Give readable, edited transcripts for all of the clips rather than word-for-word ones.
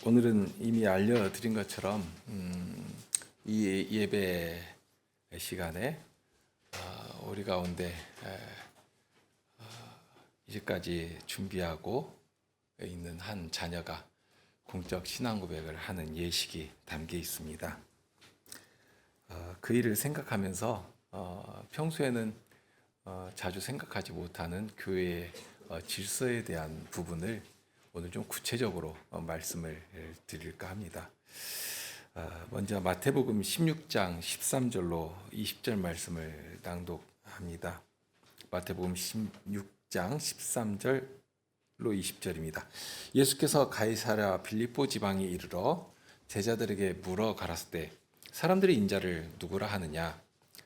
오늘은 이미 알려드린 것처럼 이 예배 시간에 우리 가운데 이제까지 준비하고 있는 한 자녀가 공적 신앙 고백을 하는 예식이 담겨 있습니다. 그 일을 생각하면서 평소에는 자주 생각하지 못하는 교회의 질서에 대한 부분을 오늘 좀 구체적으로 말씀을 드릴까 합니다. 먼저 마태복음 16장 13절로 20절 말씀을 낭독합니다. 마태복음 16장 13절로 20절입니다. 예수께서 가이사랴 빌립보 지방에 이르러 제자들에게 물어 가라사 때 사람들이 인자를 누구라 하느냐?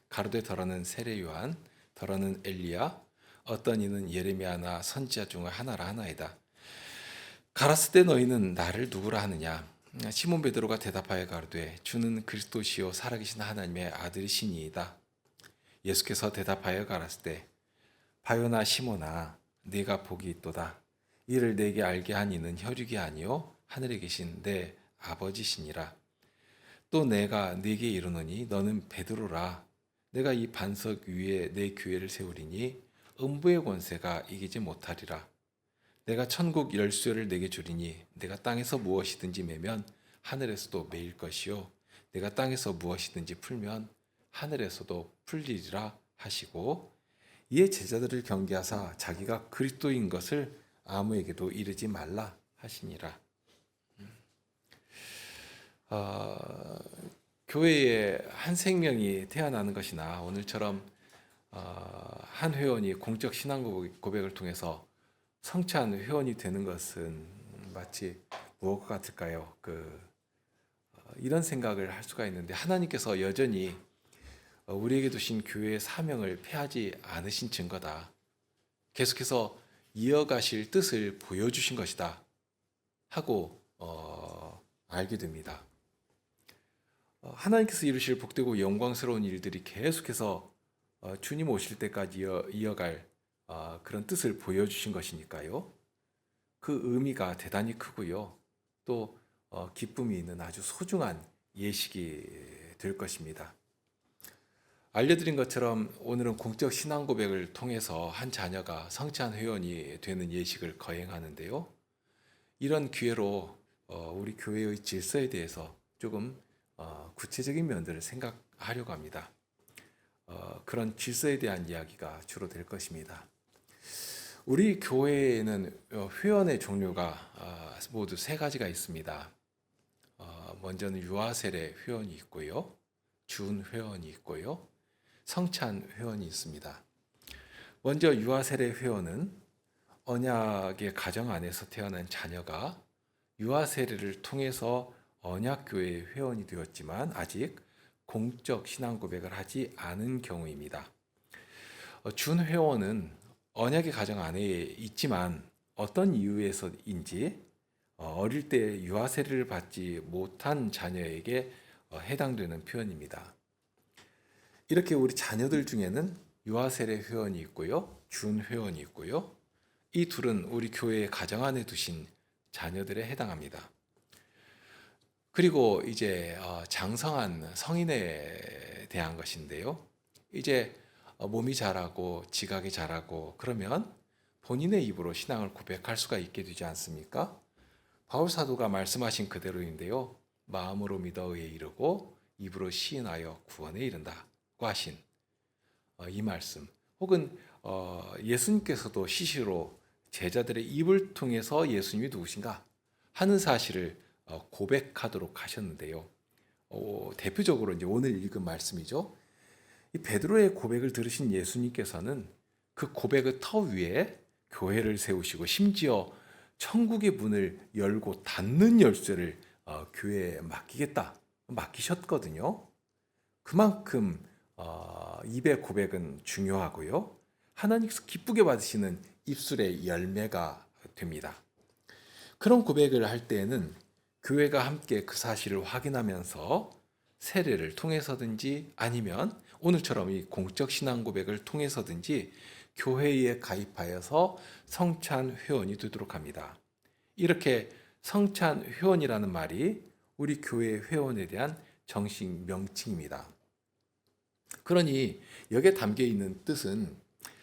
가로되 더러는 세례 요한, 더러는 엘리야, 어떤 이는 예레미야나 선지자 중의 하나라 하나이다. 가라스 때 너희는 나를 누구라 하느냐? 시몬 베드로가 대답하여 가로되 주는 그리스도시요 살아계신 하나님의 아들이시니이다. 예수께서 대답하여 가라사대 바요나 시몬아 네가 복이 있도다. 이를 내게 알게 한 이는 혈육이 아니요 하늘에 계신 내 아버지시니라. 또 내가 네게 이르노니 너는 베드로라. 내가 이 반석 위에 내 교회를 세우리니 음부의 권세가 이기지 못하리라. 내가 천국 열쇠를 내게 주리니 내가 땅에서 무엇이든지 매면 하늘에서도 매일 것이요 내가 땅에서 무엇이든지 풀면 하늘에서도 풀리리라 하시고 이에 제자들을 경계하사 자기가 그리스도인 것을 아무에게도 이르지 말라 하시니라. 교회에 한 생명이 태어나는 것이나 오늘처럼 한 회원이 공적 신앙 고백을 통해서 성찬 회원이 되는 것은 마치 무엇과 같을까요? 이런 생각을 할 수가 있는데 하나님께서 여전히 우리에게 두신 교회의 사명을 폐하지 않으신 증거다. 계속해서 이어가실 뜻을 보여주신 것이다 하고 알게 됩니다. 하나님께서 이루실 복되고 영광스러운 일들이 계속해서 주님 오실 때까지 이어갈 그런 뜻을 보여주신 것이니까요. 그 의미가 대단히 크고요. 또 기쁨이 있는 아주 소중한 예식이 될 것입니다. 알려드린 것처럼 오늘은 공적 신앙 고백을 통해서 한 자녀가 성찬 회원이 되는 예식을 거행하는데요. 이런 기회로 우리 교회의 질서에 대해서 조금 구체적인 면들을 생각하려고 합니다. 그런 질서에 대한 이야기가 주로 될 것입니다. 우리 교회에는 회원의 종류가 모두 세 가지가 있습니다. 먼저는 유아세례 회원이 있고요, 준 회원이 있고요, 성찬 회원이 있습니다. 먼저 유아세례 회원은 언약의 가정 안에서 태어난 자녀가 유아세례를 통해서 언약교회의 회원이 되었지만 아직 공적 신앙 고백을 하지 않은 경우입니다. 준 회원은 언약의 가정 안에 있지만 어떤 이유에서인지 어릴 때 유아 세례를 받지 못한 자녀에게 해당되는 표현입니다. 이렇게 우리 자녀들 중에는 유아 세례 회원이 있고요, 준 회원이 있고요. 이 둘은 우리 교회의 가정 안에 두신 자녀들에 해당합니다. 그리고 이제 장성한 성인에 대한 것인데요. 이제 몸이 자라고 지각이 자라고 그러면 본인의 입으로 신앙을 고백할 수가 있게 되지 않습니까? 바울 사도가 말씀하신 그대로인데요. 마음으로 믿어 의에 이르고 입으로 시인하여 구원에 이른다고 하신 이 말씀, 혹은 예수님께서도 시시로 제자들의 입을 통해서 예수님이 누구신가 하는 사실을 고백하도록 하셨는데요. 대표적으로 이제 오늘 읽은 말씀이죠. 이 베드로의 고백을 들으신 예수님께서는 그 고백의 터 위에 교회를 세우시고 심지어 천국의 문을 열고 닫는 열쇠를 교회에 맡기셨거든요. 그만큼 입의 고백은 중요하고요. 하나님께서 기쁘게 받으시는 입술의 열매가 됩니다. 그런 고백을 할 때에는 교회가 함께 그 사실을 확인하면서 세례를 통해서든지 아니면 오늘처럼 이 공적 신앙 고백을 통해서든지 교회에 가입하여서 성찬 회원이 되도록 합니다. 이렇게 성찬 회원이라는 말이 우리 교회 회원에 대한 정식 명칭입니다. 그러니 여기에 담겨 있는 뜻은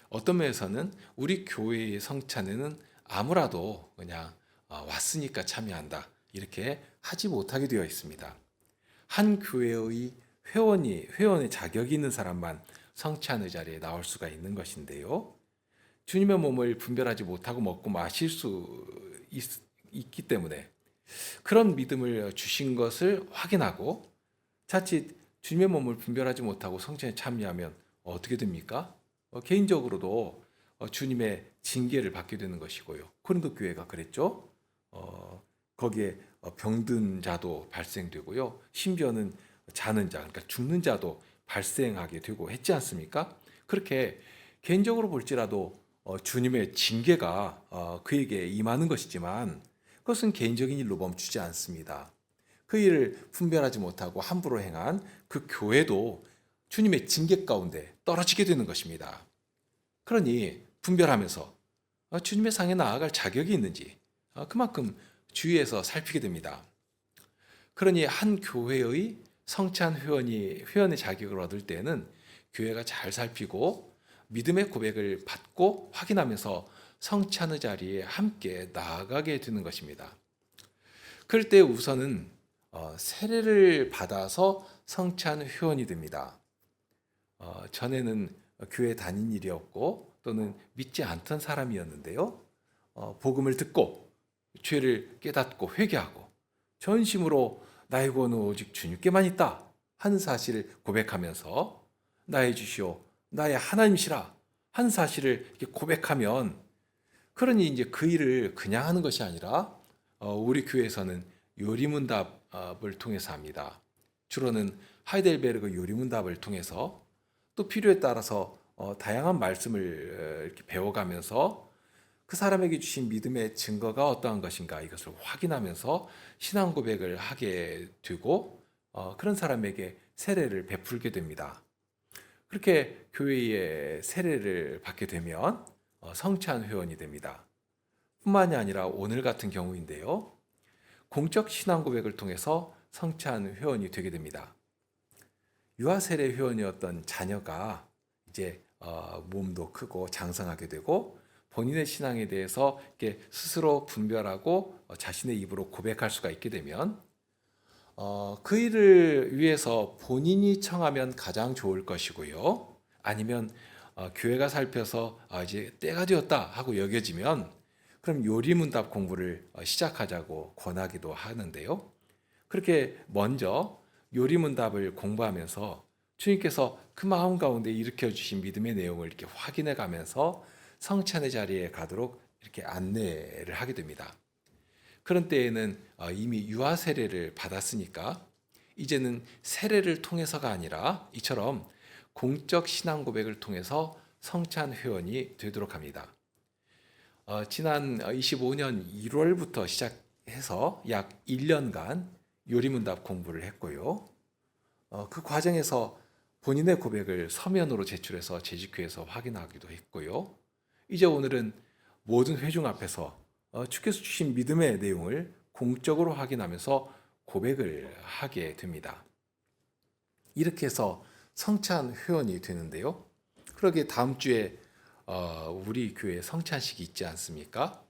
어떤 면에서는 우리 교회의 성찬에는 아무라도 그냥 왔으니까 참여한다 이렇게 하지 못하게 되어 있습니다. 한 교회의 회원의 자격이 있는 사람만 성찬의 자리에 나올 수가 있는 것인데요. 주님의 몸을 분별하지 못하고 먹고 마실 수 있기 때문에 그런 믿음을 주신 것을 확인하고 자칫 주님의 몸을 분별하지 못하고 성찬에 참여하면 어떻게 됩니까? 개인적으로도 주님의 징계를 받게 되는 것이고요. 고린도 교회가 그랬죠. 거기에 병든 자도 발생되고요. 심지어는 자는 자, 그러니까 죽는 자도 발생하게 되고 했지 않습니까? 그렇게 개인적으로 볼지라도 주님의 징계가 그에게 임하는 것이지만 그것은 개인적인 일로 멈추지 않습니다. 그 일을 분별하지 못하고 함부로 행한 그 교회도 주님의 징계 가운데 떨어지게 되는 것입니다. 그러니 분별하면서 주님의 상에 나아갈 자격이 있는지 그만큼 주의해서 살피게 됩니다. 그러니 한 교회의 성찬 회원의 자격을 얻을 때는 교회가 잘 살피고 믿음의 고백을 받고 확인하면서 성찬의 자리에 함께 나아가게 되는 것입니다. 그럴 때 우선은 세례를 받아서 성찬 회원이 됩니다. 전에는 교회 다닌 일이었고 또는 믿지 않던 사람이었는데요. 복음을 듣고 죄를 깨닫고 회개하고 전심으로 나의 구원은 오직 주님께만 있다 하는 사실을 고백하면서 나의 주시오 나의 하나님이시라 한 사실을 이렇게 고백하면 그러니 이제 그 일을 그냥 하는 것이 아니라 우리 교회에서는 요리문답을 통해서 합니다. 주로는 하이델베르그 요리문답을 통해서 또 필요에 따라서 다양한 말씀을 이렇게 배워가면서 그 사람에게 주신 믿음의 증거가 어떠한 것인가 이것을 확인하면서 신앙 고백을 하게 되고 그런 사람에게 세례를 베풀게 됩니다. 그렇게 교회에 세례를 받게 되면 성찬 회원이 됩니다. 뿐만이 아니라 오늘 같은 경우인데요. 공적 신앙 고백을 통해서 성찬 회원이 되게 됩니다. 유아 세례 회원이었던 자녀가 이제 몸도 크고 장성하게 되고 본인의 신앙에 대해서 이렇게 스스로 분별하고 자신의 입으로 고백할 수가 있게 되면 그 일을 위해서 본인이 청하면 가장 좋을 것이고요. 아니면 교회가 살펴서 이제 때가 되었다 하고 여겨지면 그럼 요리문답 공부를 시작하자고 권하기도 하는데요. 그렇게 먼저 요리문답을 공부하면서 주님께서 그 마음 가운데 일으켜 주신 믿음의 내용을 이렇게 확인해 가면서 성찬의 자리에 가도록 이렇게 안내를 하게 됩니다. 그런 때에는 이미 유아 세례를 받았으니까 이제는 세례를 통해서가 아니라 이처럼 공적 신앙 고백을 통해서 성찬 회원이 되도록 합니다. 지난 25년 1월부터 시작해서 약 1년간 요리문답 공부를 했고요. 그 과정에서 본인의 고백을 서면으로 제출해서 재직회에서 확인하기도 했고요. 이제 오늘은 모든 회중 앞에서 주께서 주신 믿음의 내용을 공적으로 확인하면서 고백을 하게 됩니다. 이렇게 해서 성찬 회원이 되는데요. 그러게 다음 주에 우리 교회 성찬식이 있지 않습니까?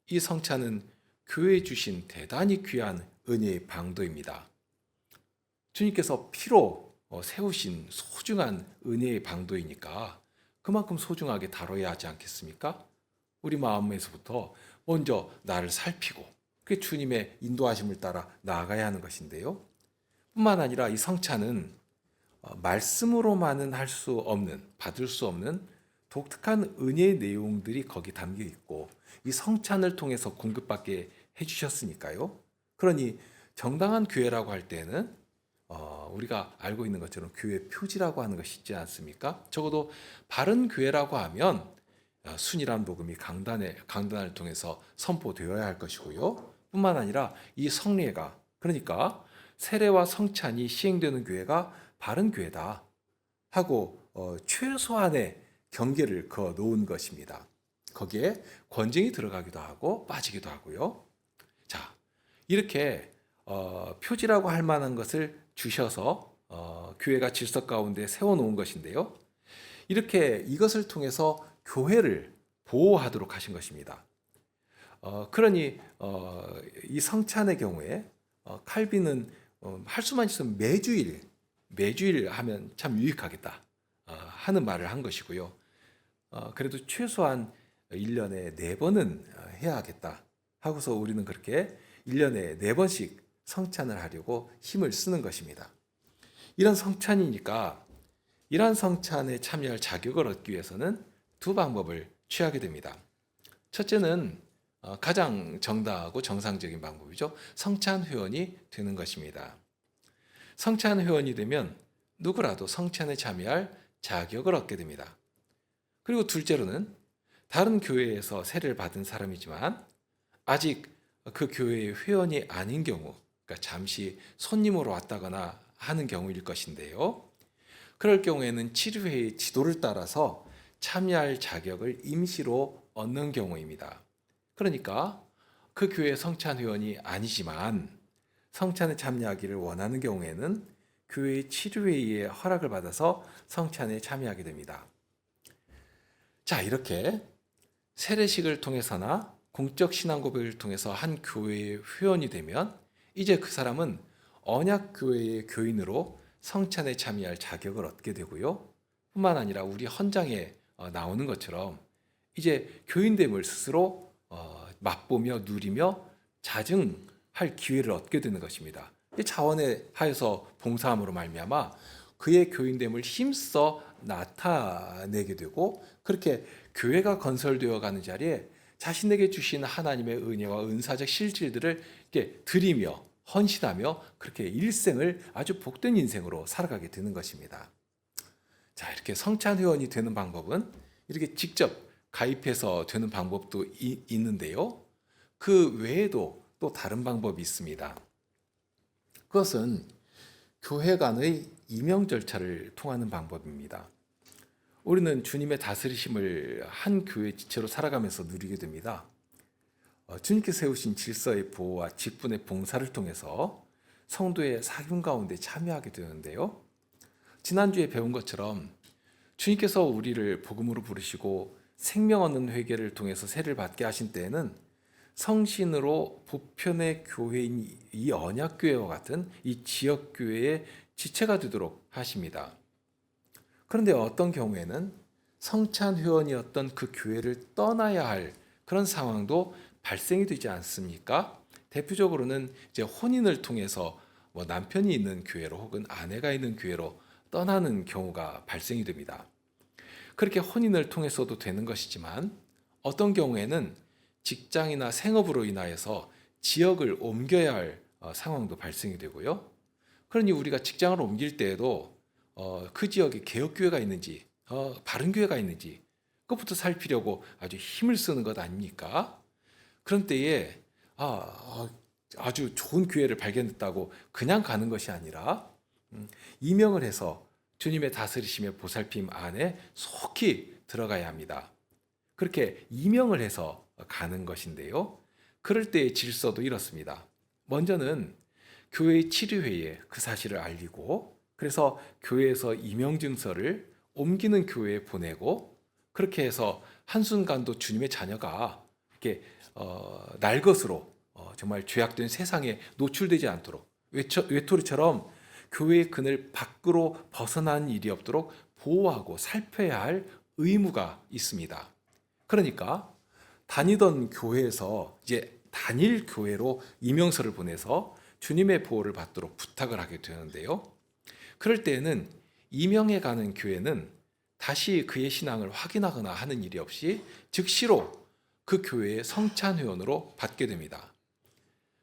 이 성찬은 교회에 주신 대단히 귀한 은혜의 방도입니다. 주님께서 피로 세우신 소중한 은혜의 방도이니까 그만큼 소중하게 다뤄야 하지 않겠습니까? 우리 마음에서부터 먼저 나를 살피고 그 주님의 인도하심을 따라 나아가야 하는 것인데요. 뿐만 아니라 이 성찬은 말씀으로만은 할 수 없는, 받을 수 없는 독특한 은혜의 내용들이 거기 담겨 있고 이 성찬을 통해서 공급받게 해주셨으니까요. 그러니 정당한 교회라고 할 때는 우리가 알고 있는 것처럼 교회 표지라고 하는 것이 있지 않습니까? 적어도 바른 교회라고 하면 순일한 복음이 강단을 통해서 선포되어야 할 것이고요. 뿐만 아니라 이 성례가 그러니까 세례와 성찬이 시행되는 교회가 바른 교회다 하고 최소한의 경계를 그어 놓은 것입니다. 거기에 권징이 들어가기도 하고 빠지기도 하고요. 자, 이렇게 표지라고 할 만한 것을 주셔서 교회가 질서 가운데 세워놓은 것인데요. 이렇게 이것을 통해서 교회를 보호하도록 하신 것입니다. 그러니 이 성찬의 경우에 칼빈은 할 수만 있으면 매주일 하면 참 유익하겠다 하는 말을 한 것이고요. 그래도 최소한 1년에 4번은 해야 하겠다 하고서 우리는 그렇게 1년에 4번씩 성찬을 하려고 힘을 쓰는 것입니다. 이런 성찬이니까 이러한 성찬에 참여할 자격을 얻기 위해서는 두 방법을 취하게 됩니다. 첫째는 가장 정당하고 정상적인 방법이죠. 성찬 회원이 되는 것입니다. 성찬 회원이 되면 누구라도 성찬에 참여할 자격을 얻게 됩니다. 그리고 둘째로는 다른 교회에서 세례를 받은 사람이지만 아직 그 교회의 회원이 아닌 경우, 그러니까 잠시 손님으로 왔다거나 하는 경우일 것인데요. 그럴 경우에는 치료회의 지도를 따라서 참여할 자격을 임시로 얻는 경우입니다. 그러니까 그 교회 성찬 회원이 아니지만 성찬에 참여하기를 원하는 경우에는 교회의 치료회의의 허락을 받아서 성찬에 참여하게 됩니다. 자, 이렇게 세례식을 통해서나 공적 신앙 고백을 통해서 한 교회의 회원이 되면 이제 그 사람은 언약교회의 교인으로 성찬에 참여할 자격을 얻게 되고요. 뿐만 아니라 우리 헌장에 나오는 것처럼 이제 교인됨을 스스로 맛보며 누리며 자증할 기회를 얻게 되는 것입니다. 자원에 하여서 봉사함으로 말미암아 그의 교인됨을 힘써 나타내게 되고 그렇게 교회가 건설되어 가는 자리에 자신에게 주신 하나님의 은혜와 은사적 실질들을 이렇게 드리며 헌신하며 그렇게 일생을 아주 복된 인생으로 살아가게 되는 것입니다. 자, 이렇게 성찬 회원이 되는 방법은 이렇게 직접 가입해서 되는 방법도 있는데요. 그 외에도 또 다른 방법이 있습니다. 그것은 교회 간의 임명 절차를 통하는 방법입니다. 우리는 주님의 다스리심을 한 교회 지체로 살아가면서 누리게 됩니다. 주님께서 세우신 질서의 보호와 직분의 봉사를 통해서 성도의 사귐 가운데 참여하게 되는데요. 지난주에 배운 것처럼 주님께서 우리를 복음으로 부르시고 생명 얻는 회개를 통해서 세례를 받게 하신 때에는 성신으로 보편의 교회인 이 언약교회와 같은 이 지역교회의 지체가 되도록 하십니다. 그런데 어떤 경우에는 성찬 회원이었던 그 교회를 떠나야 할 그런 상황도 발생이 되지 않습니까? 대표적으로는 이제 혼인을 통해서 남편이 있는 교회로 혹은 아내가 있는 교회로 떠나는 경우가 발생이 됩니다. 그렇게 혼인을 통해서도 되는 것이지만 어떤 경우에는 직장이나 생업으로 인하여서 지역을 옮겨야 할 상황도 발생이 되고요. 그러니 우리가 직장을 옮길 때에도 그 지역에 개혁교회가 있는지 바른 교회가 있는지 그것부터 살피려고 아주 힘을 쓰는 것 아닙니까? 그런 때에 아주 좋은 교회를 발견했다고 그냥 가는 것이 아니라 임명을 해서 주님의 다스리심의 보살핌 안에 속히 들어가야 합니다. 그렇게 임명을 해서 가는 것인데요. 그럴 때의 질서도 이렇습니다. 먼저는 교회의 치료회의에 그 사실을 알리고 그래서 교회에서 임명증서를 옮기는 교회에 보내고 그렇게 해서 한순간도 주님의 자녀가 이렇게 날 것으로 정말 죄악된 세상에 노출되지 않도록 외톨이처럼 교회의 그늘 밖으로 벗어난 일이 없도록 보호하고 살펴야 할 의무가 있습니다. 그러니까 다니던 교회에서 이제 단일 교회로 임명서를 보내서 주님의 보호를 받도록 부탁을 하게 되는데요. 그럴 때에는 임명해 가는 교회는 다시 그의 신앙을 확인하거나 하는 일이 없이 즉시로 그 교회의 성찬 회원으로 받게 됩니다.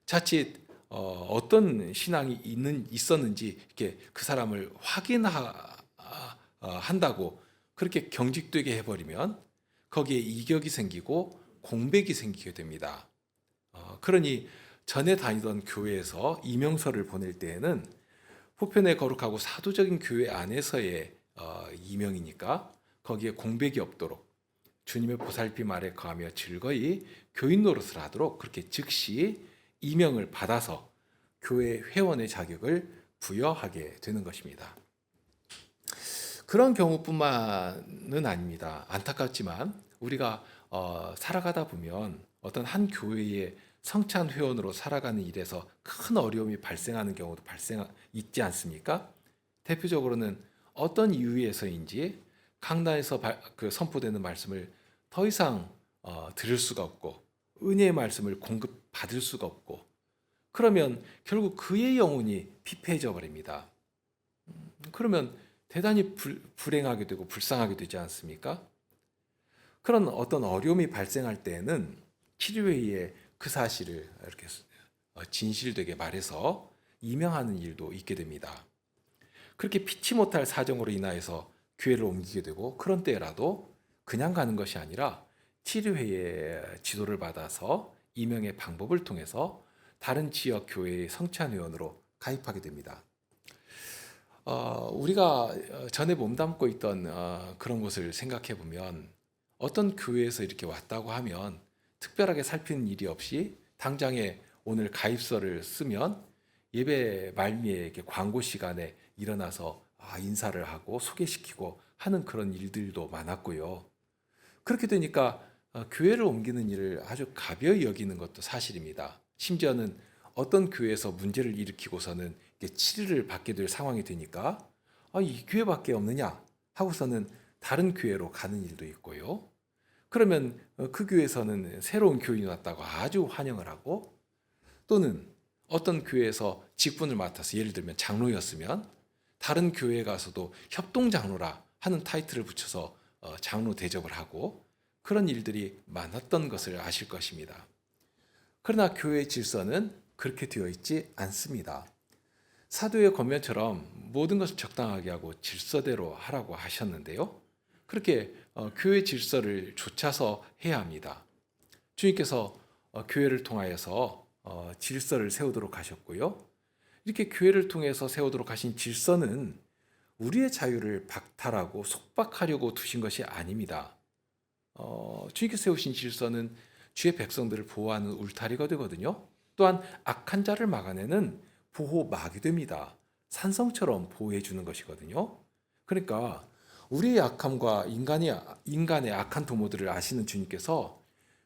자칫 어떤 신앙이 있었는지 이렇게 그 사람을 확인한다고 그렇게 경직되게 해버리면 거기에 이격이 생기고 공백이 생기게 됩니다. 그러니 전에 다니던 교회에서 임명서를 보낼 때에는 보편의 거룩하고 사도적인 교회 안에서의 임명이니까 거기에 공백이 없도록 주님의 보살핌 아래 거하며 즐거이 교인 노릇을 하도록 그렇게 즉시 임명을 받아서 교회 회원의 자격을 부여하게 되는 것입니다. 그런 경우뿐만은 아닙니다. 안타깝지만 우리가 살아가다 보면 어떤 한 교회의 성찬 회원으로 살아가는 일에서 큰 어려움이 발생하는 경우도 있지 않습니까? 대표적으로는 어떤 이유에서인지 강단에서 선포되는 말씀을 더 이상 들을 수가 없고 은혜의 말씀을 공급받을 수가 없고 그러면 결국 그의 영혼이 피폐해져 버립니다. 그러면 대단히 불행하게 되고 불쌍하게 되지 않습니까? 그런 어떤 어려움이 발생할 때에는 치료회의에 그 사실을 이렇게 진실되게 말해서 임명하는 일도 있게 됩니다. 그렇게 피치 못할 사정으로 인하여서 교회를 옮기게 되고 그런 때라도 그냥 가는 것이 아니라 치료회의의 지도를 받아서 임명의 방법을 통해서 다른 지역 교회의 성찬회원으로 가입하게 됩니다. 우리가 전에 몸담고 있던 그런 곳을 생각해 보면 어떤 교회에서 이렇게 왔다고 하면 특별하게 살피는 일이 없이 당장에 오늘 가입서를 쓰면 예배 말미에 이렇게 광고 시간에 일어나서 인사를 하고 소개시키고 하는 그런 일들도 많았고요. 그렇게 되니까 교회를 옮기는 일을 아주 가벼이 여기는 것도 사실입니다. 심지어는 어떤 교회에서 문제를 일으키고서는 치료를 받게 될 상황이 되니까 이 교회밖에 없느냐 하고서는 다른 교회로 가는 일도 있고요. 그러면 그 교회에서는 새로운 교인이 왔다고 아주 환영을 하고 또는 어떤 교회에서 직분을 맡아서 예를 들면 장로였으면 다른 교회에 가서도 협동장로라 하는 타이틀을 붙여서 장로 대접을 하고 그런 일들이 많았던 것을 아실 것입니다. 그러나 교회의 질서는 그렇게 되어 있지 않습니다. 사도의 권면처럼 모든 것을 적당하게 하고 질서대로 하라고 하셨는데요. 그렇게 교회 질서를 좇아서 해야 합니다. 주님께서 교회를 통하여서 질서를 세우도록 하셨고요. 이렇게 교회를 통해서 세우도록 하신 질서는 우리의 자유를 박탈하고 속박하려고 두신 것이 아닙니다. 주님께서 세우신 질서는 주의 백성들을 보호하는 울타리가 되거든요. 또한 악한 자를 막아내는 보호막이 됩니다. 산성처럼 보호해 주는 것이거든요. 그러니까 우리의 약함과 인간의 악한 도모들을 아시는 주님께서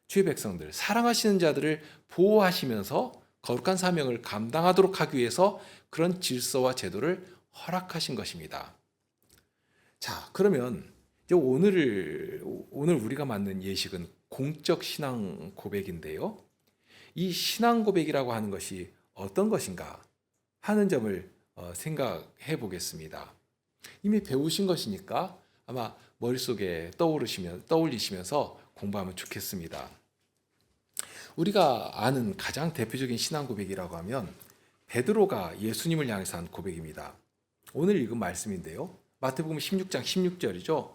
주의 백성들, 사랑하시는 자들을 보호하시면서 거룩한 사명을 감당하도록 하기 위해서 그런 질서와 제도를 허락하신 것입니다. 자, 그러면 이제 오늘 우리가 만든 예식은 공적 신앙 고백인데요. 이 신앙 고백이라고 하는 것이 어떤 것인가 하는 점을 생각해 보겠습니다. 이미 배우신 것이니까 아마 머릿속에 떠올리시면서 공부하면 좋겠습니다. 우리가 아는 가장 대표적인 신앙 고백이라고 하면 베드로가 예수님을 향해서 한 고백입니다. 오늘 읽은 말씀인데요. 마태복음 16장 16절이죠.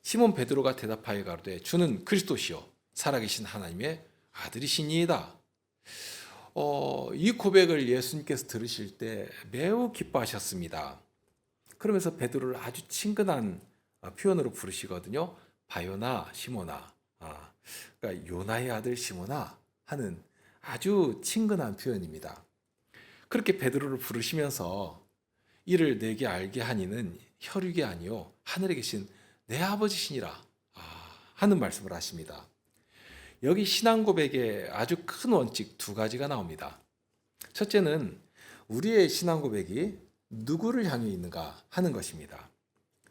시몬 베드로가 대답하여 가로되 주는 그리스도시요 살아계신 하나님의 아들이시니이다. 이 고백을 예수님께서 들으실 때 매우 기뻐하셨습니다. 그러면서 베드로를 아주 친근한 표현으로 부르시거든요. 바요나 시모나, 그러니까 요나의 아들 시모나 하는 아주 친근한 표현입니다. 그렇게 베드로를 부르시면서 이를 내게 알게 하니는 혈육이 아니요 하늘에 계신 내 아버지시니라 하는 말씀을 하십니다. 여기 신앙 고백에 아주 큰 원칙 두 가지가 나옵니다. 첫째는 우리의 신앙 고백이 누구를 향해 있는가 하는 것입니다.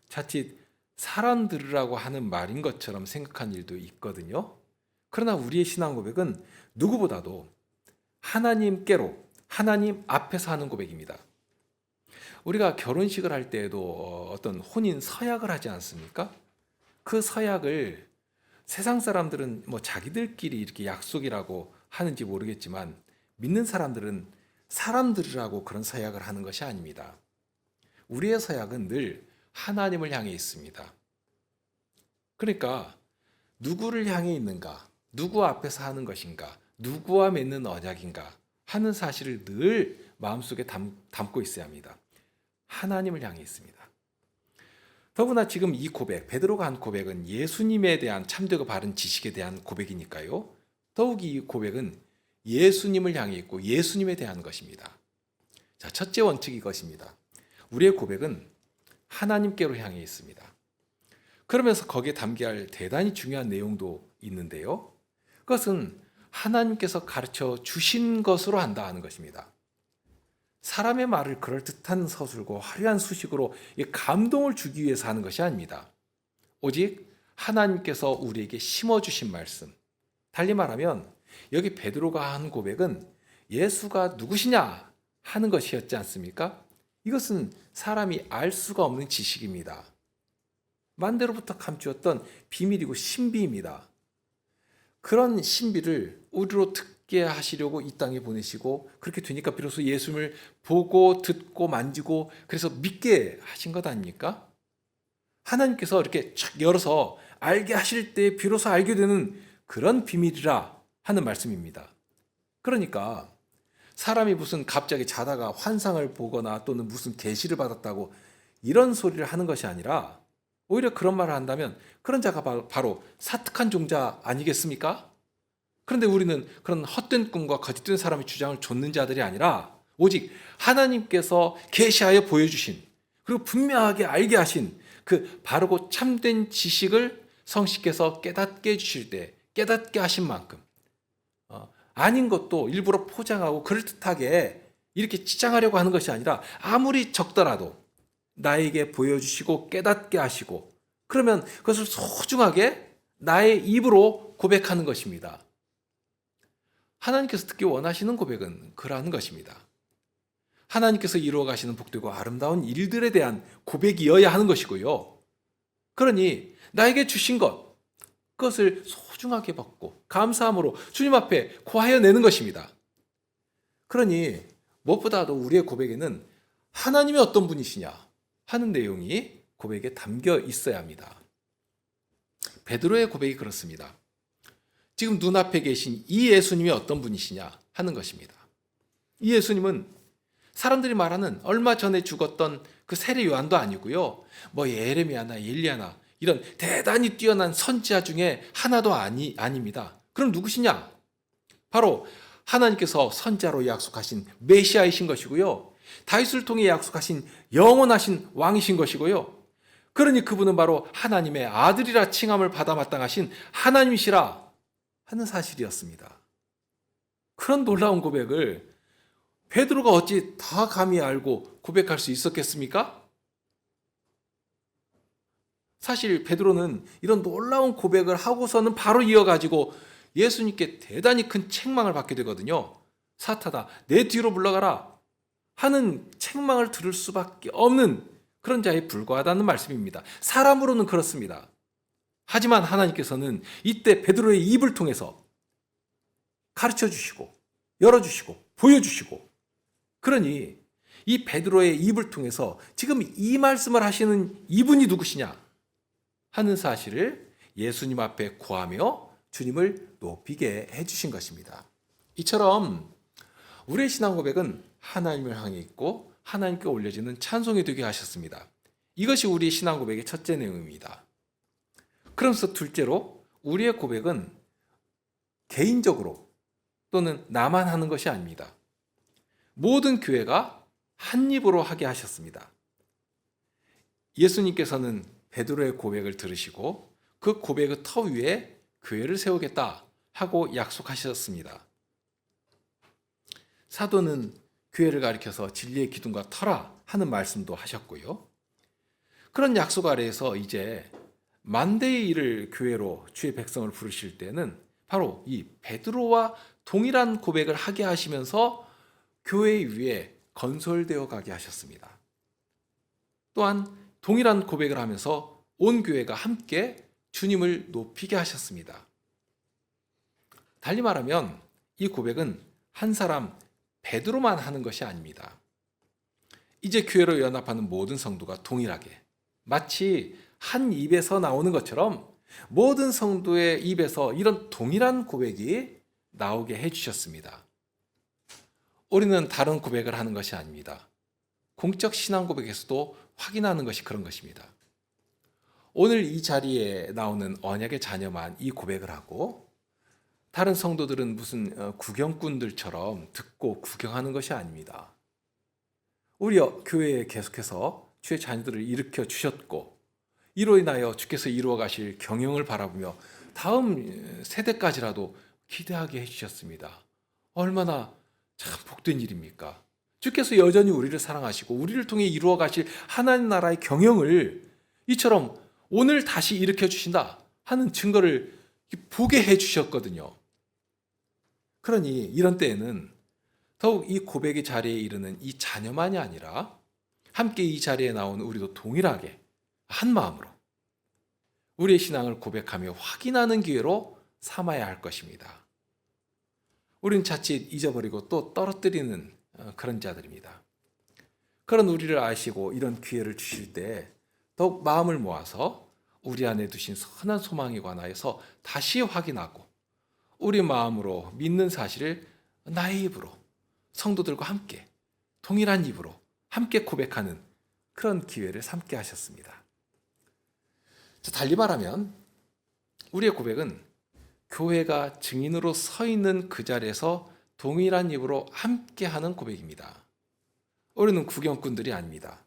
자칫 사람들이라고 하는 말인 것처럼 생각한 일도 있거든요. 그러나 우리의 신앙 고백은 누구보다도 하나님께로, 하나님 앞에서 하는 고백입니다. 우리가 결혼식을 할 때에도 어떤 혼인 서약을 하지 않습니까? 그 서약을 세상 사람들은 자기들끼리 이렇게 약속이라고 하는지 모르겠지만 믿는 사람들은 사람들이라고 그런 서약을 하는 것이 아닙니다. 우리의 서약은 늘 하나님을 향해 있습니다. 그러니까 누구를 향해 있는가, 누구 앞에서 하는 것인가, 누구와 맺는 언약인가 하는 사실을 늘 마음속에 담고 있어야 합니다. 하나님을 향해 있습니다. 더구나 지금 이 고백, 베드로가 한 고백은 예수님에 대한 참되고 바른 지식에 대한 고백이니까요. 더욱 이 고백은 예수님을 향해 있고 예수님에 대한 것입니다. 자, 첫째 원칙이 이것입니다. 우리의 고백은 하나님께로 향해 있습니다. 그러면서 거기에 담겨야 할 대단히 중요한 내용도 있는데요. 그것은 하나님께서 가르쳐 주신 것으로 한다 하는 것입니다. 사람의 말을 그럴듯한 서술과 화려한 수식으로 감동을 주기 위해서 하는 것이 아닙니다. 오직 하나님께서 우리에게 심어주신 말씀. 달리 말하면 여기 베드로가 한 고백은 예수가 누구시냐 하는 것이었지 않습니까? 이것은 사람이 알 수가 없는 지식입니다. 만대로부터 감추었던 비밀이고 신비입니다. 그런 신비를 우리로 듣게 하시려고 이 땅에 보내시고 그렇게 되니까 비로소 예수님을 보고 듣고 만지고 그래서 믿게 하신 것 아닙니까? 하나님께서 이렇게 쫙 열어서 알게 하실 때 비로소 알게 되는 그런 비밀이라 하는 말씀입니다. 그러니까 사람이 무슨 갑자기 자다가 환상을 보거나 또는 무슨 계시를 받았다고 이런 소리를 하는 것이 아니라 오히려 그런 말을 한다면 그런 자가 바로 사특한 종자 아니겠습니까? 그런데 우리는 그런 헛된 꿈과 거짓된 사람의 주장을 좇는 자들이 아니라 오직 하나님께서 계시하여 보여주신 그리고 분명하게 알게 하신 그 바르고 참된 지식을 성씨께서 깨닫게 해주실 때 깨닫게 하신 만큼 아닌 것도 일부러 포장하고 그럴듯하게 이렇게 치장하려고 하는 것이 아니라 아무리 적더라도 나에게 보여주시고 깨닫게 하시고 그러면 그것을 소중하게 나의 입으로 고백하는 것입니다. 하나님께서 듣기 원하시는 고백은 그러한 것입니다. 하나님께서 이루어 가시는 복되고 아름다운 일들에 대한 고백이어야 하는 것이고요. 그러니 나에게 주신 것, 그것을 소중하게 받고 감사함으로 주님 앞에 고하여 내는 것입니다. 그러니 무엇보다도 우리의 고백에는 하나님이 어떤 분이시냐 하는 내용이 고백에 담겨 있어야 합니다. 베드로의 고백이 그렇습니다. 지금 눈앞에 계신 이 예수님이 어떤 분이시냐 하는 것입니다. 이 예수님은 사람들이 말하는 얼마 전에 죽었던 그 세례 요한도 아니고요. 뭐 예레미야나 엘리야나 이런 대단히 뛰어난 선지자 중에 하나도 아닙니다. 그럼 누구시냐? 바로 하나님께서 선지자로 약속하신 메시아이신 것이고요. 다윗을 통해 약속하신 영원하신 왕이신 것이고요. 그러니 그분은 바로 하나님의 아들이라 칭함을 받아 마땅하신 하나님이시라 하는 사실이었습니다. 그런 놀라운 고백을 베드로가 어찌 다 감히 알고 고백할 수 있었겠습니까? 사실 베드로는 이런 놀라운 고백을 하고서는 바로 이어가지고 예수님께 대단히 큰 책망을 받게 되거든요. 사탄아, 내 뒤로 물러가라 하는 책망을 들을 수밖에 없는 그런 자에 불과하다는 말씀입니다. 사람으로는 그렇습니다. 하지만 하나님께서는 이때 베드로의 입을 통해서 가르쳐 주시고 열어주시고 보여주시고 그러니 이 베드로의 입을 통해서 지금 이 말씀을 하시는 이분이 누구시냐 하는 사실을 예수님 앞에 구하며 주님을 높이게 해주신 것입니다. 이처럼 우리의 신앙 고백은 하나님을 향해 있고 하나님께 올려지는 찬송이 되게 하셨습니다. 이것이 우리의 신앙 고백의 첫째 내용입니다. 그러면서 둘째로 우리의 고백은 개인적으로 또는 나만 하는 것이 아닙니다. 모든 교회가 한 입으로 하게 하셨습니다. 예수님께서는 베드로의 고백을 들으시고 그 고백의 터 위에 교회를 세우겠다 하고 약속하셨습니다. 사도는 교회를 가리켜서 진리의 기둥과 터라 하는 말씀도 하셨고요. 그런 약속 아래에서 이제 만대의 일을 교회로 주의 백성을 부르실 때는 바로 이 베드로와 동일한 고백을 하게 하시면서 교회 위에 건설되어 가게 하셨습니다. 또한 동일한 고백을 하면서 온 교회가 함께 주님을 높이게 하셨습니다. 달리 말하면 이 고백은 한 사람 베드로만 하는 것이 아닙니다. 이제 교회로 연합하는 모든 성도가 동일하게 마치 한 입에서 나오는 것처럼 모든 성도의 입에서 이런 동일한 고백이 나오게 해주셨습니다. 우리는 다른 고백을 하는 것이 아닙니다. 공적 신앙 고백에서도 확인하는 것이 그런 것입니다. 오늘 이 자리에 나오는 언약의 자녀만 이 고백을 하고 다른 성도들은 무슨 구경꾼들처럼 듣고 구경하는 것이 아닙니다. 우리 교회에 계속해서 주의 자녀들을 일으켜 주셨고 이로 인하여 주께서 이루어 가실 경영을 바라보며 다음 세대까지라도 기대하게 해주셨습니다. 얼마나 참 복된 일입니까? 주께서 여전히 우리를 사랑하시고 우리를 통해 이루어 가실 하나님 나라의 경영을 이처럼 오늘 다시 일으켜 주신다 하는 증거를 보게 해 주셨거든요. 그러니 이런 때에는 더욱 이 고백의 자리에 이르는 이 자녀만이 아니라 함께 이 자리에 나온 우리도 동일하게 한 마음으로 우리의 신앙을 고백하며 확인하는 기회로 삼아야 할 것입니다. 우리는 자칫 잊어버리고 또 떨어뜨리는 그런 자들입니다. 그런 우리를 아시고 이런 기회를 주실 때 더욱 마음을 모아서 우리 안에 두신 선한 소망에 관하여서 다시 확인하고 우리 마음으로 믿는 사실을 나의 입으로 성도들과 함께 동일한 입으로 함께 고백하는 그런 기회를 삼게 하셨습니다. 달리 말하면 우리의 고백은 교회가 증인으로 서 있는 그 자리에서 동일한 입으로 함께하는 고백입니다. 우리는 구경꾼들이 아닙니다.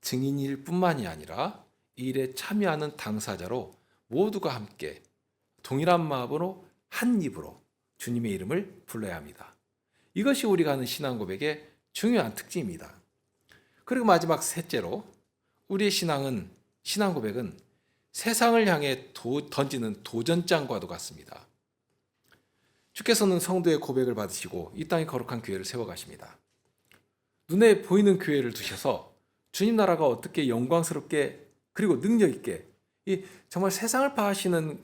증인일 뿐만이 아니라 이 일에 참여하는 당사자로 모두가 함께 동일한 마음으로 한 입으로 주님의 이름을 불러야 합니다. 이것이 우리가 하는 신앙 고백의 중요한 특징입니다. 그리고 마지막 셋째로 우리의 신앙 고백은 세상을 향해 던지는 도전장과도 같습니다. 주께서는 성도의 고백을 받으시고 이 땅에 거룩한 교회를 세워가십니다. 눈에 보이는 교회를 두셔서 주님 나라가 어떻게 영광스럽게 그리고 능력 있게 정말 세상을 파하시는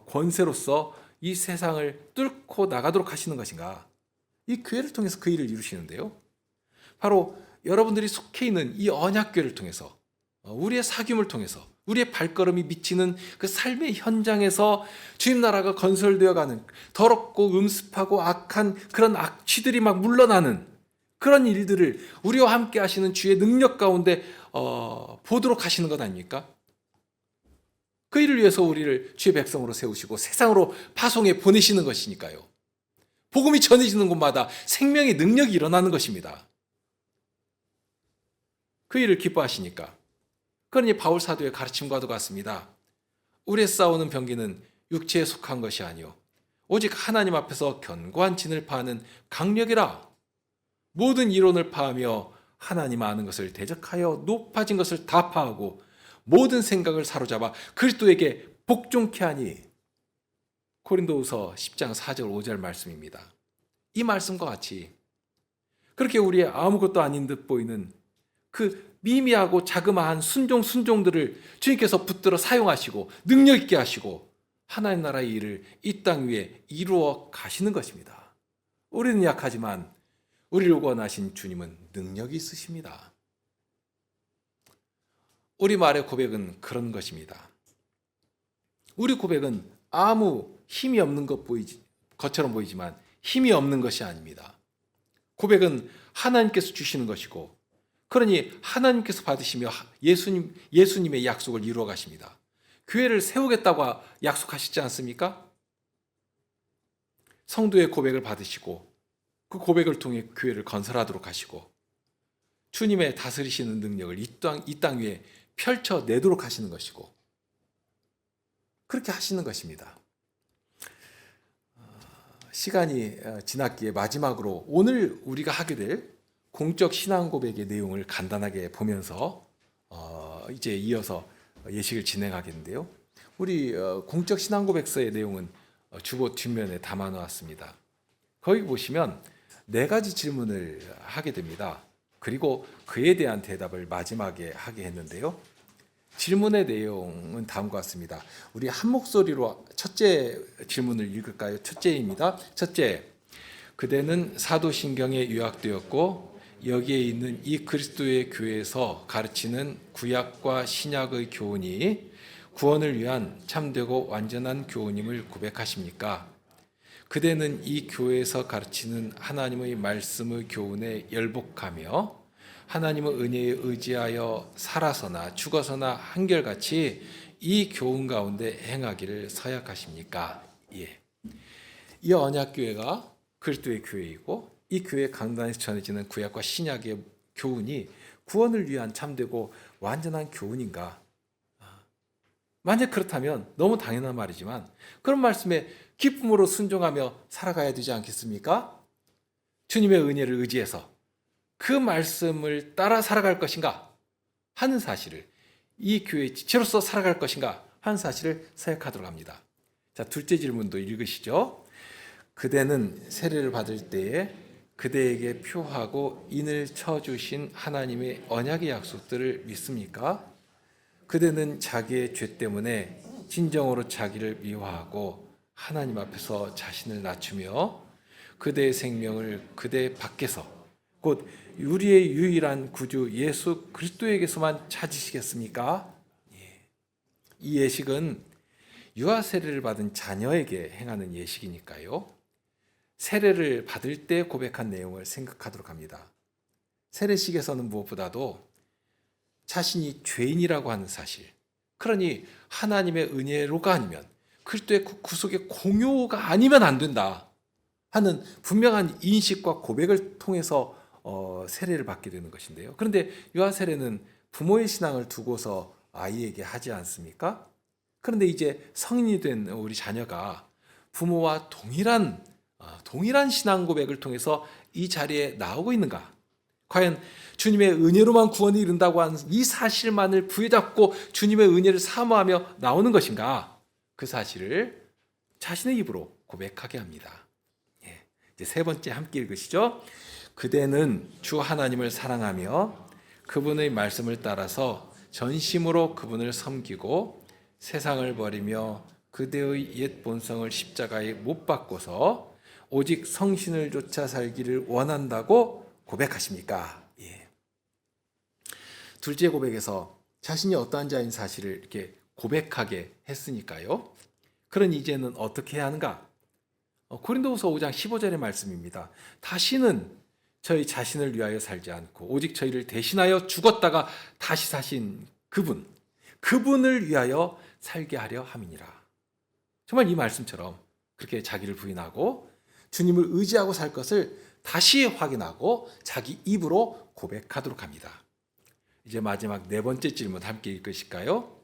권세로서 이 세상을 뚫고 나가도록 하시는 것인가? 이 교회를 통해서 그 일을 이루시는데요. 바로 여러분들이 속해 있는 이 언약교회를 통해서 우리의 사귐을 통해서 우리의 발걸음이 미치는 그 삶의 현장에서 주님 나라가 건설되어가는 더럽고 음습하고 악한 그런 악취들이 막 물러나는 그런 일들을 우리와 함께 하시는 주의 능력 가운데 보도록 하시는 것 아닙니까? 그 일을 위해서 우리를 주의 백성으로 세우시고 세상으로 파송해 보내시는 것이니까요. 복음이 전해지는 곳마다 생명의 능력이 일어나는 것입니다. 그 일을 기뻐하시니까. 그러니 바울 사도의 가르침과도 같습니다. 우리의 싸우는 병기는 육체에 속한 것이 아니요 오직 하나님 앞에서 견고한 진을 파하는 강력이라. 모든 이론을 파하며 하나님 아는 것을 대적하여 높아진 것을 다 파하고 모든 생각을 사로잡아 그리스도에게 복종케 하니. 고린도후서 10장 4절 5절 말씀입니다. 이 말씀과 같이 그렇게 우리의 아무것도 아닌 듯 보이는 그 미미하고 자그마한 순종들을 주님께서 붙들어 사용하시고 능력 있게 하시고 하나님 나라의 일을 이 땅 위에 이루어 가시는 것입니다. 우리는 약하지만 우리를 원하신 주님은 능력이 있으십니다. 우리 말의 고백은 그런 것입니다. 우리 고백은 아무 힘이 없는 것처럼 보이지만 힘이 없는 것이 아닙니다. 고백은 하나님께서 주시는 것이고 그러니 하나님께서 받으시며 예수님의 약속을 이루어 가십니다. 교회를 세우겠다고 약속하시지 않습니까? 성도의 고백을 받으시고 그 고백을 통해 교회를 건설하도록 하시고 주님의 다스리시는 능력을 이 땅 위에 펼쳐내도록 하시는 것이고 그렇게 하시는 것입니다. 시간이 지났기에 마지막으로 오늘 우리가 하게 될 공적 신앙 고백의 내용을 간단하게 보면서 이제 이어서 예식을 진행하겠는데요. 우리 공적 신앙 고백서의 내용은 주보 뒷면에 담아 놓았습니다. 거기 보시면 4가지 질문을 하게 됩니다. 그리고 그에 대한 대답을 마지막에 하게 했는데요. 질문의 내용은 다음과 같습니다. 우리 한 목소리로 첫째 질문을 읽을까요? 첫째입니다. 첫째, 그대는 사도신경에 유학되었고 여기에 있는 이 그리스도의 교회에서 가르치는 구약과 신약의 교훈이 구원을 위한 참되고 완전한 교훈임을 고백하십니까? 그대는 이 교회에서 가르치는 하나님의 말씀의 교훈에 열복하며 하나님의 은혜에 의지하여 살아서나 죽어서나 한결같이 이 교훈 가운데 행하기를 서약하십니까? 예. 이 언약교회가 그리스도의 교회이고 이 교회 강단에서 전해지는 구약과 신약의 교훈이 구원을 위한 참되고 완전한 교훈인가? 만약 그렇다면 너무 당연한 말이지만 그런 말씀에 기쁨으로 순종하며 살아가야 되지 않겠습니까? 주님의 은혜를 의지해서 그 말씀을 따라 살아갈 것인가 하는 사실을, 이 교회의 지체로서 살아갈 것인가 하는 사실을 생각하도록 합니다. 자, 둘째 질문도 읽으시죠. 그대는 세례를 받을 때에 그대에게 표하고 인을 쳐주신 하나님의 언약의 약속들을 믿습니까? 그대는 자기의 죄 때문에 진정으로 자기를 미워하고 하나님 앞에서 자신을 낮추며 그대의 생명을 그대 밖에서, 곧 우리의 유일한 구주 예수 그리스도에게서만 찾으시겠습니까? 이 예식은 유아 세례를 받은 자녀에게 행하는 예식이니까요. 세례를 받을 때 고백한 내용을 생각하도록 합니다. 세례식에서는 무엇보다도 자신이 죄인이라고 하는 사실, 그러니 하나님의 은혜로가 아니면 그리스도의 구속의 공효가 아니면 안 된다 하는 분명한 인식과 고백을 통해서 세례를 받게 되는 것인데요. 그런데 유아 세례는 부모의 신앙을 두고서 아이에게 하지 않습니까? 그런데 이제 성인이 된 우리 자녀가 부모와 동일한 신앙 고백을 통해서 이 자리에 나오고 있는가? 과연 주님의 은혜로만 구원이 이른다고 하는 이 사실만을 부여잡고 주님의 은혜를 사모하며 나오는 것인가? 그 사실을 자신의 입으로 고백하게 합니다. 이제 세 번째 함께 읽으시죠. 그대는 주 하나님을 사랑하며 그분의 말씀을 따라서 전심으로 그분을 섬기고 세상을 버리며 그대의 옛 본성을 십자가에 못 박고서 오직 성신을 쫓아 살기를 원한다고 고백하십니까? 둘째 고백에서 자신이 어떠한 자인 사실을 이렇게 고백하게 했으니까요. 그런 이제는 어떻게 해야 하는가? 고린도후서 5장 15절의 말씀입니다. 다시는 저희 자신을 위하여 살지 않고 오직 저희를 대신하여 죽었다가 다시 사신 그분을 위하여 살게 하려 함이니라. 정말 이 말씀처럼 그렇게 자기를 부인하고 주님을 의지하고 살 것을 다시 확인하고 자기 입으로 고백하도록 합니다. 이제 마지막 네 번째 질문 함께 읽으실까요?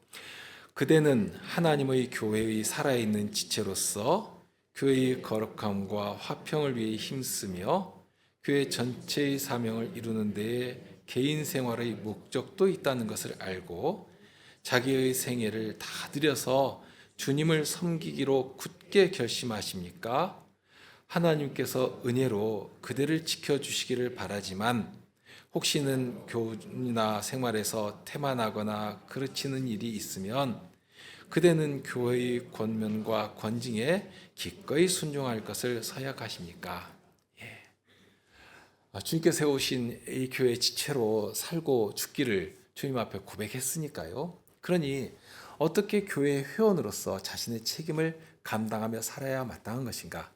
그대는 하나님의 교회의 살아있는 지체로서 교회의 거룩함과 화평을 위해 힘쓰며 교회 전체의 사명을 이루는 데에 개인 생활의 목적도 있다는 것을 알고 자기의 생애를 다 들여서 주님을 섬기기로 굳게 결심하십니까? 하나님께서 은혜로 그대를 지켜주시기를 바라지만 혹시는 교훈이나 생활에서 태만하거나 그르치는 일이 있으면 그대는 교회의 권면과 권징에 기꺼이 순종할 것을 서약하십니까? 주님께서 세우신 이 교회 지체로 살고 죽기를 주님 앞에 고백했으니까요. 그러니 어떻게 교회 회원으로서 자신의 책임을 감당하며 살아야 마땅한 것인가?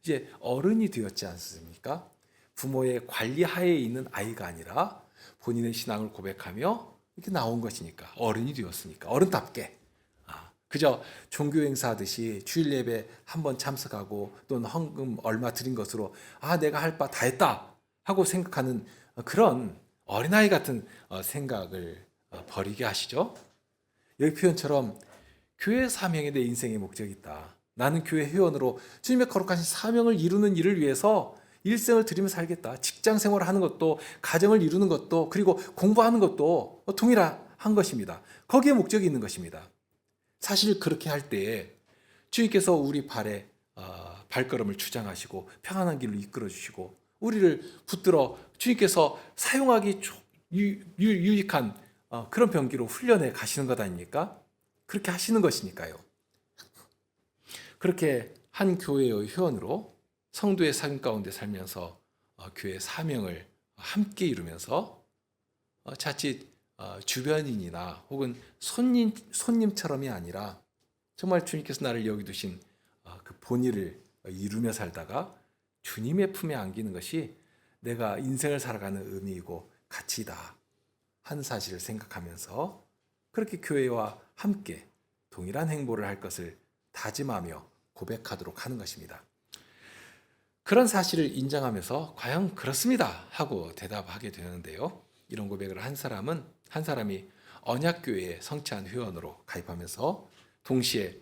이제 어른이 되었지 않습니까? 부모의 관리 하에 있는 아이가 아니라 본인의 신앙을 고백하며 이렇게 나온 것이니까, 어른이 되었으니까 어른답게 그저 종교 행사하듯이 주일 예배 한 번 참석하고 또는 헌금 얼마 드린 것으로 내가 할 바 다 했다 하고 생각하는 그런 어린아이 같은 생각을 버리게 하시죠. 여기 표현처럼 교회 사명에 내 인생의 목적이 있다. 나는 교회 회원으로 주님의 거룩하신 사명을 이루는 일을 위해서 일생을 들이며 살겠다. 직장 생활을 하는 것도, 가정을 이루는 것도, 그리고 공부하는 것도 동일한 것입니다. 거기에 목적이 있는 것입니다. 사실 그렇게 할 때에 주님께서 우리 발에 발걸음을 주장하시고 평안한 길로 이끌어 주시고 우리를 붙들어 주님께서 사용하기 유익한 그런 병기로 훈련해 가시는 것 아닙니까? 그렇게 하시는 것이니까요. 그렇게 한 교회의 회원으로 성도의 삶 가운데 살면서 교회 사명을 함께 이루면서 자칫 주변인이나 혹은 손님처럼이 아니라 정말 주님께서 나를 여기 두신 그 본의를 이루며 살다가 주님의 품에 안기는 것이 내가 인생을 살아가는 의미이고 가치다 하는 사실을 생각하면서 그렇게 교회와 함께 동일한 행보를 할 것을 다짐하며 고백하도록 하는 것입니다. 그런 사실을 인정하면서 과연 그렇습니다 하고 대답하게 되는데요. 이런 고백을 한 사람이 언약교회의 성찬 회원으로 가입하면서 동시에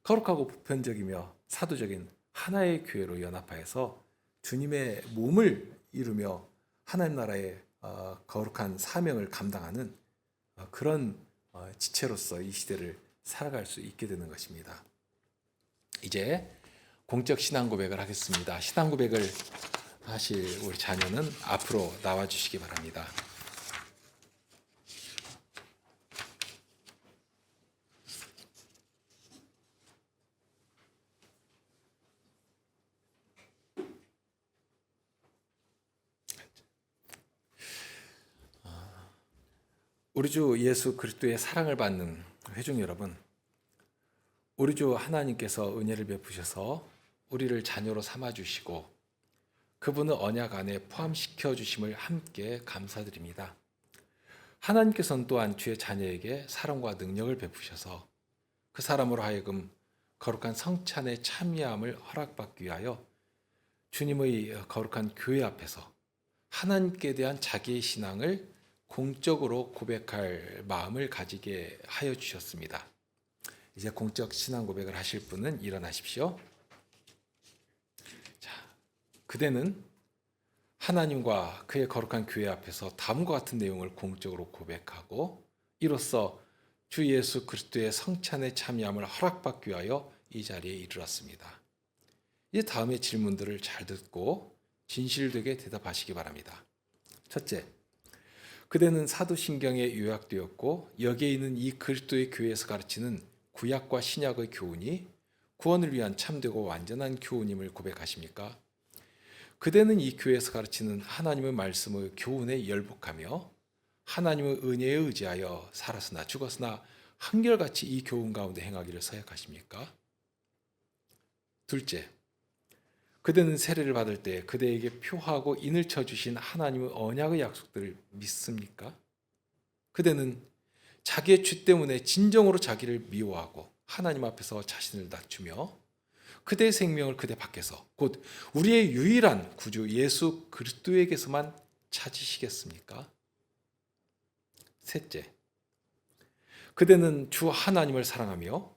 거룩하고 보편적이며 사도적인 하나의 교회로 연합하여서 주님의 몸을 이루며 하나님 나라의 거룩한 사명을 감당하는 그런 지체로서 이 시대를 살아갈 수 있게 되는 것입니다. 이제 공적 신앙 고백을 하겠습니다. 신앙 고백을 하실 우리 자녀는 앞으로 나와 주시기 바랍니다. 우리 주 예수 그리스도의 사랑을 받는 회중 여러분, 우리 주 하나님께서 은혜를 베푸셔서 우리를 자녀로 삼아 주시고 그분을 언약 안에 포함시켜 주심을 함께 감사드립니다. 하나님께서는 또한 주의 자녀에게 사랑과 능력을 베푸셔서 그 사람으로 하여금 거룩한 성찬에 참여함을 허락받기 위하여 주님의 거룩한 교회 앞에서 하나님께 대한 자기의 신앙을 공적으로 고백할 마음을 가지게 하여 주셨습니다. 이제 공적 신앙 고백을 하실 분은 일어나십시오. 자, 그대는 하나님과 그의 거룩한 교회 앞에서 다음과 같은 내용을 공적으로 고백하고 이로써 주 예수 그리스도의 성찬에 참여함을 허락받기 위하여 이 자리에 이르렀습니다. 이 다음의 질문들을 잘 듣고 진실되게 대답하시기 바랍니다. 첫째, 그대는 사도신경에 요약되었고 여기에 있는 이 그리스도의 교회에서 가르치는 구약과 신약의 교훈이 구원을 위한 참되고 완전한 교훈임을 고백하십니까? 그대는 이 교회에서 가르치는 하나님의 말씀의 교훈에 열복하며 하나님의 은혜에 의지하여 살았으나 죽었으나 한결같이 이 교훈 가운데 행하기를 서약하십니까? 둘째, 그대는 세례를 받을 때 그대에게 표하고 인을 쳐주신 하나님의 언약의 약속들을 믿습니까? 그대는 자기의 죄 때문에 진정으로 자기를 미워하고 하나님 앞에서 자신을 낮추며 그대의 생명을 그대 밖에서 곧 우리의 유일한 구주 예수 그리스도에게서만 찾으시겠습니까? 셋째, 그대는 주 하나님을 사랑하며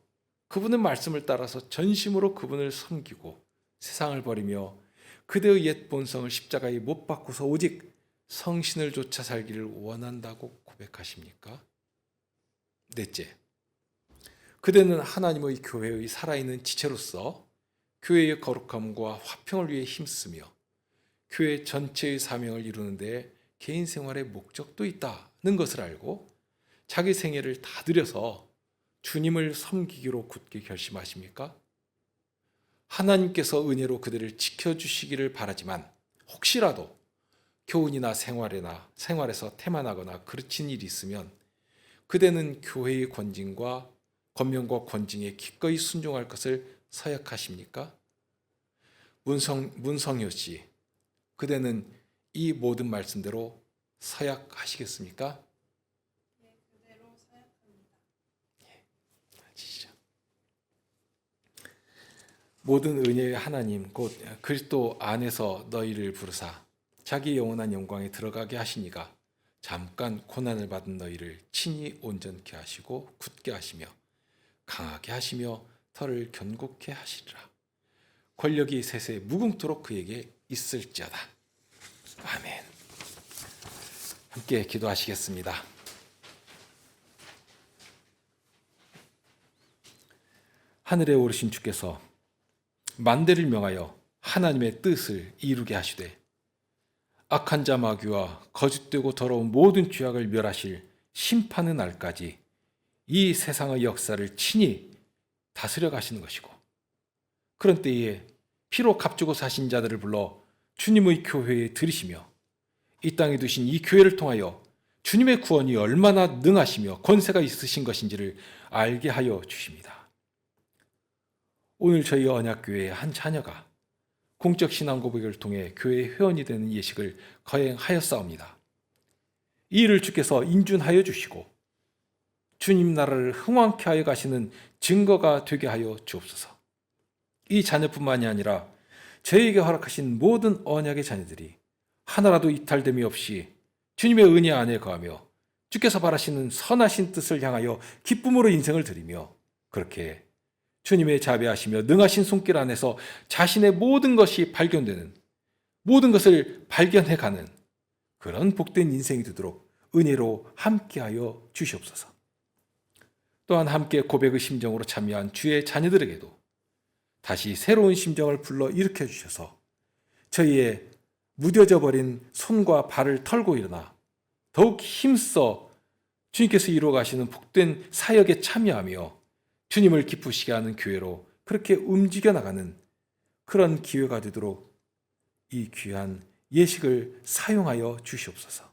그분의 말씀을 따라서 전심으로 그분을 섬기고 세상을 버리며 그대의 옛 본성을 십자가에 못 박고서 오직 성신을 쫓아 살기를 원한다고 고백하십니까? 넷째, 그대는 하나님의 교회의 살아있는 지체로서 교회의 거룩함과 화평을 위해 힘쓰며 교회 전체의 사명을 이루는 데 개인 생활의 목적도 있다는 것을 알고 자기 생애를 다 들여서 주님을 섬기기로 굳게 결심하십니까? 하나님께서 은혜로 그들을 지켜주시기를 바라지만 혹시라도 교훈이나 생활에서 태만하거나 그르친 일이 있으면 그대는 교회의 권면과 권징에 기꺼이 순종할 것을 서약하십니까? 문성효 씨, 그대는 이 모든 말씀대로 서약하시겠습니까? 네, 그대로 서약합니다. 아시죠? 모든 은혜의 하나님 곧 그리스도 안에서 너희를 부르사 자기 영원한 영광에 들어가게 하시니가 잠깐 고난을 받은 너희를 친히 온전케 하시고 굳게 하시며 강하게 하시며 털을 견고케 하시리라. 권력이 세세 무궁토록 그에게 있을지어다. 아멘. 함께 기도하시겠습니다. 하늘에 오르신 주께서 만대를 명하여 하나님의 뜻을 이루게 하시되 악한 자 마귀와 거짓되고 더러운 모든 죄악을 멸하실 심판의 날까지 이 세상의 역사를 친히 다스려 가시는 것이고 그런 때에 피로 값주고 사신 자들을 불러 주님의 교회에 들이시며 이 땅에 두신 이 교회를 통하여 주님의 구원이 얼마나 능하시며 권세가 있으신 것인지를 알게 하여 주십니다. 오늘 저희 언약교회의 한 자녀가 공적 신앙 고백을 통해 교회 회원이 되는 예식을 거행하였사옵니다. 이 일을 주께서 인준하여 주시고 주님 나라를 흥왕케 하여 가시는 증거가 되게 하여 주옵소서. 이 자녀뿐만이 아니라 저희에게 허락하신 모든 언약의 자녀들이 하나라도 이탈됨이 없이 주님의 은혜 안에 거하며 주께서 바라시는 선하신 뜻을 향하여 기쁨으로 인생을 드리며 그렇게 주님의 자비하시며 능하신 손길 안에서 자신의 모든 것이 발견되는, 모든 것을 발견해가는 그런 복된 인생이 되도록 은혜로 함께하여 주시옵소서. 또한 함께 고백의 심정으로 참여한 주의 자녀들에게도 다시 새로운 심정을 불러 일으켜 주셔서 저희의 무뎌져 버린 손과 발을 털고 일어나 더욱 힘써 주님께서 이루어 가시는 복된 사역에 참여하며 주님을 기쁘시게 하는 교회로 그렇게 움직여 나가는 그런 기회가 되도록 이 귀한 예식을 사용하여 주시옵소서.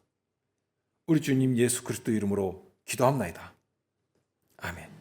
우리 주님 예수 그리스도 이름으로 기도합나이다. 아멘.